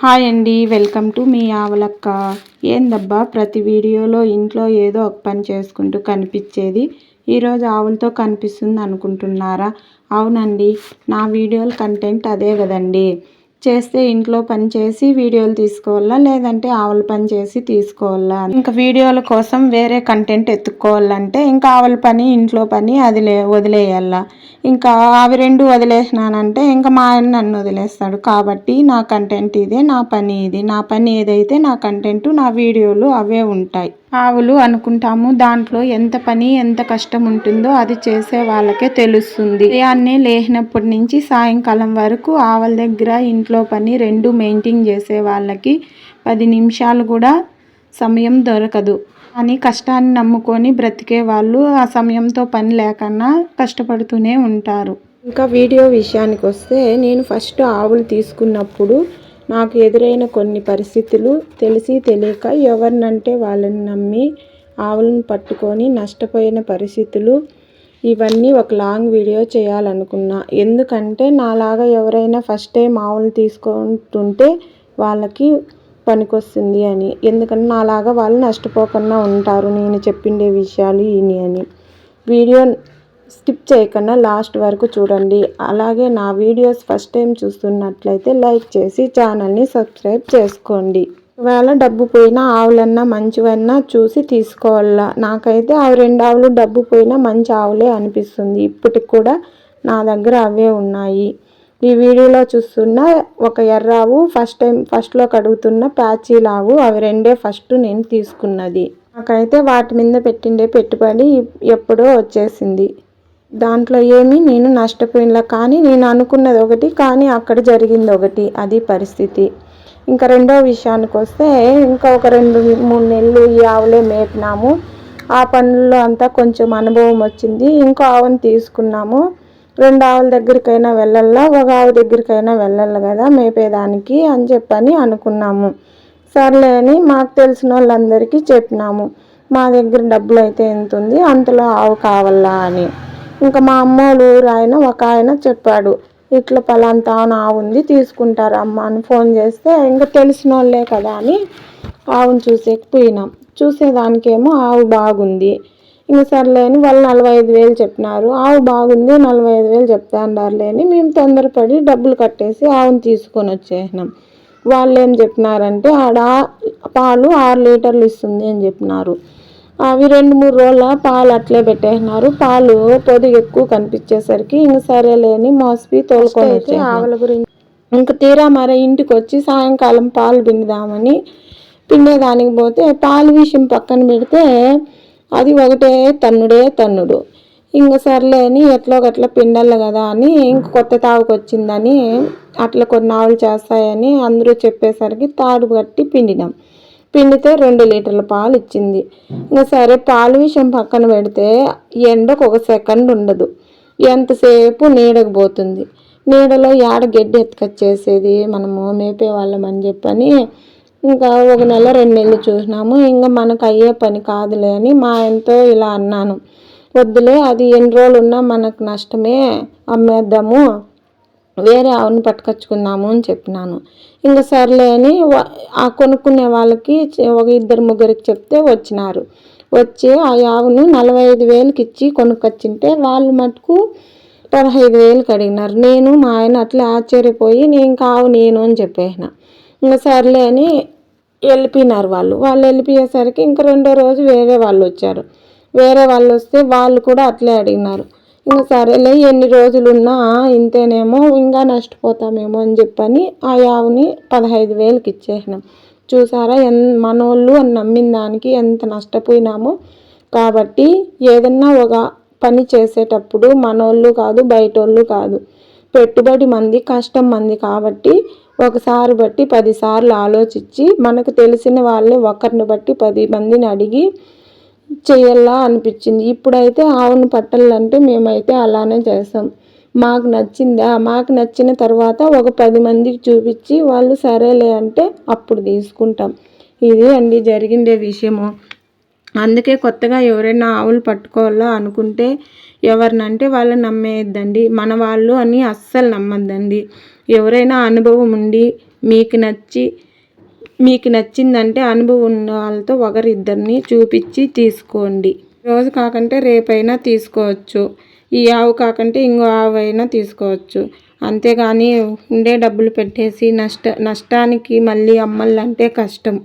Hi అండి, welcome to me ఆవలక్క. ఏందబ్బా ప్రతి వీడియోలో ఇంట్లో ఏదో ఒక పని చేసుకుంటూ కనిపించేది, ఈరోజు ఆవులతో కనిపిస్తుంది అనుకుంటున్నారా? అవునండి, నా వీడియోల కంటెంట్ అదే కదండి. చేస్తే ఇంట్లో పని చేసి వీడియోలు తీసుకోవాలా, లేదంటే ఆవుల పని చేసి తీసుకోవాలా. ఇంకా వీడియోల కోసం వేరే కంటెంట్ ఎత్తుక్కోవాలంటే ఇంకా ఆవుల పని ఇంట్లో పని అది వదిలేయాలా. ఇంకా అవి రెండు వదిలేసినానంటే ఇంకా మా ఆయన నన్ను వదిలేస్తాడు. కాబట్టి నా కంటెంట్ ఇదే, నా పని ఇది. నా పని ఏదైతే నా కంటెంట్, నా వీడియోలు అవే ఉంటాయి. ఆవులు అనుకుంటాము, దాంట్లో ఎంత పని ఎంత కష్టం ఉంటుందో అది చేసే వాళ్ళకే తెలుస్తుంది. ఉదయాన్నే లేచినప్పటి నుంచి సాయంకాలం వరకు ఆవుల దగ్గర ఇంట్లో పని రెండు మెయింటైన్ చేసే వాళ్ళకి 10 నిమిషాలు కూడా సమయం దొరకదు. కానీ కష్టాన్ని నమ్ముకొని బ్రతికే వాళ్ళు ఆ సమయంతో పని లేకన్నా కష్టపడుతూనే ఉంటారు. ఇంకా వీడియో విషయానికి వస్తే, నేను ఫస్ట్ ఆవులు తీసుకున్నప్పుడు నాకు ఎదురైన కొన్ని పరిస్థితులు తెలిసి తెలియక ఎవరినంటే వాళ్ళని నమ్మి ఆవులను పట్టుకొని నష్టపోయిన పరిస్థితులు, ఇవన్నీ ఒక లాంగ్ వీడియో చేయాలనుకున్నా. ఎందుకంటే నాలాగా ఎవరైనా ఫస్ట్ టైం ఆవులు తీసుకుంటుంటే వాళ్ళకి పనికొస్తుంది అని. ఎందుకంటే నాలాగా వాళ్ళు నష్టపోకుండా ఉంటారు నేను చెప్పిండే విషయాలు ఇని అని. వీడియో స్కిప్ చేయకుండా లాస్ట్ వరకు చూడండి. అలాగే నా వీడియోస్ ఫస్ట్ టైం చూస్తున్నట్లయితే లైక్ చేసి ఛానల్ని సబ్స్క్రైబ్ చేసుకోండి. ఒకవేళ డబ్బు పోయినా ఆవులన్నా మంచివన్నా చూసి తీసుకోవాలా. నాకైతే ఆ 2 ఆవులు డబ్బు పోయినా మంచి ఆవులే అనిపిస్తుంది. ఇప్పటికి కూడా నా దగ్గర అవే ఉన్నాయి. ఈ వీడియోలో చూస్తున్న ఒక ఎర్రావు ఫస్ట్లో కడుగుతున్న ప్యాచీలావు, అవి రెండే ఫస్ట్ నేను తీసుకున్నది. నాకైతే వాటి మీద పెట్టిండే పెట్టుబడి ఎప్పుడో వచ్చేసింది. దాంట్లో ఏమీ నేను నష్టపోయినలా. కానీ నేను అనుకున్నది ఒకటి, కానీ అక్కడ జరిగింది ఒకటి. అది పరిస్థితి. ఇంకా రెండో విషయానికి వస్తే, ఇంకా ఒక 2-3 నెలలు ఈ ఆవులే మేపినాము. ఆ పనుల్లో అంతా కొంచెం అనుభవం వచ్చింది. ఇంకో ఆవును తీసుకున్నాము. 2 ఆవుల దగ్గరికైనా వెళ్ళాలా, ఒక ఆవు దగ్గరికైనా వెళ్ళాలి కదా మేపేదానికి అని చెప్పని అనుకున్నాము. సర్లే అని మాకు తెలిసిన వాళ్ళందరికీ చెప్పినాము, మా దగ్గర డబ్బులు అయితే ఎంత ఉంది, అంతలో ఆవు కావాలా అని. ఇంకా మా అమ్మోళ్ళు ఊరు ఒక ఆయన చెప్పాడు, ఇట్లా పలాంతా ఆవు ఉంది తీసుకుంటారా అమ్మ అని ఫోన్ చేస్తే, ఇంకా తెలిసిన వాళ్ళే కదా అని ఆవును చూసేకపోయినాం. చూసేదానికేమో ఆవు బాగుంది. ఇంక సర్లేని వాళ్ళు 45,000 చెప్పినారు. ఆవు బాగుంది 45,000 చెప్తాండారులే అని మేము తొందరపడి డబ్బులు కట్టేసి ఆవును తీసుకొని వచ్చేసినాం. వాళ్ళు ఏం చెప్పినారంటే ఆడ పాలు 6 లీటర్లు ఇస్తుంది అని చెప్పినారు. అవి 2-3 రోజుల పాలు అట్లే పెట్టేసినారు. పాలు పొదుగు ఎక్కువ కనిపించేసరికి ఇంక సరేలేని మోసపి తోలుకొని వచ్చి ఆవుల గురించి ఇంక తీరా మరి ఇంటికి వచ్చి సాయంకాలం పాలు పిండుదామని పిండేదానికి పోతే పాలు విషయం పక్కన పెడితే అది ఒకటే తన్నుడు. ఇంక సర్లే అని ఎట్లో గట్లా పిండాలి కదా అని ఇంక కొత్త తావుకు వచ్చిందని అట్లా కొన్ని ఆవులు చేస్తాయని అందరూ చెప్పేసరికి తాడు కట్టి పిండినాం. పిండితే 2 లీటర్ల పాలు ఇచ్చింది. ఇంకా సరే పాలు విషయం పక్కన పెడితే ఎండకు 1 సెకండ్ ఉండదు. ఎంతసేపు నీడకు పోతుంది. నీడలో ఏడ గడ్డి ఎత్తుకొచ్చేసేది మనము మేపే వాళ్ళం అని చెప్పని ఇంకా 1 నెల 2 నెలలు చూసినాము. ఇంకా మనకు అయ్యే పని కాదులే అని మా ఆయనతో ఇలా అన్నాను, వద్దులే అది ఎన్ని రోజులు ఉన్నా మనకు నష్టమే, అమ్మేద్దాము, వేరే ఆవుని పట్టుకొచ్చుకుందాము అని చెప్పినాను. ఇంకా సర్లే అని ఆ కొనుక్కునే వాళ్ళకి ఒక 2-3 చెప్తే వచ్చినారు. వచ్చి ఆ ఆవును 45,000కి ఇచ్చి కొనుక్కొచ్చింటే వాళ్ళు మటుకు 15,000కి అడిగినారు. నేను మా ఆయన అట్లా ఆశ్చర్యపోయి నేను కావు నేను అని చెప్పేసిన. ఇంకా సర్లే అని వెళ్ళిపోయినారు వాళ్ళు వెళ్ళిపోయేసరికి ఇంక 2వ రోజు వేరే వాళ్ళు వచ్చారు. వేరే వాళ్ళు వస్తే వాళ్ళు కూడా అట్లే అడిగినారు. ఇంకా సరేలే ఎన్ని రోజులున్నా ఇంతేనేమో, ఇంకా నష్టపోతామేమో అని చెప్పని ఆ ఆవుని 15,000కి ఇచ్చేసినాం. చూసారా మనోళ్ళు అని నమ్మిన దానికి ఎంత నష్టపోయినామో. కాబట్టి ఏదన్నా ఒక పని చేసేటప్పుడు మనోళ్ళు కాదు బయటోళ్ళు కాదు, పెట్టుబడి మంది, కష్టం మంది. కాబట్టి ఒకసారి బట్టి 10 సార్లు ఆలోచించి మనకు తెలిసిన వాళ్ళే ఒకరిని బట్టి 10 మందిని అడిగి చేయాలా అనిపించింది. ఇప్పుడైతే ఆవును పట్టాలంటే మేమైతే అలానే చేస్తాం. మాకు నచ్చిందా, మాకు నచ్చిన తర్వాత ఒక 10 మందికి చూపించి వాళ్ళు సరేలే అంటే అప్పుడు తీసుకుంటాం. ఇది అండి జరిగిండే విషయము. అందుకే కొత్తగా ఎవరైనా ఆవులు పట్టుకోవాలా అనుకుంటే ఎవరినంటే వాళ్ళని నమ్మేయద్దండి. మన వాళ్ళు అని అస్సలు నమ్మద్దండి. ఎవరైనా అనుభవం ఉండి మీకు నచ్చిందంటే అనుభవం ఉన్న వాళ్ళతో ఒకరిద్దరిని చూపించి తీసుకోండి. రోజు కాకంటే రేపైనా తీసుకోవచ్చు. ఈ ఆవు కాకంటే ఇంకో ఆవు అయినా తీసుకోవచ్చు. అంతేగాని ఉండే డబ్బులు పెట్టేసి నష్టానికి మళ్ళీ అమ్మాలంటే కష్టం.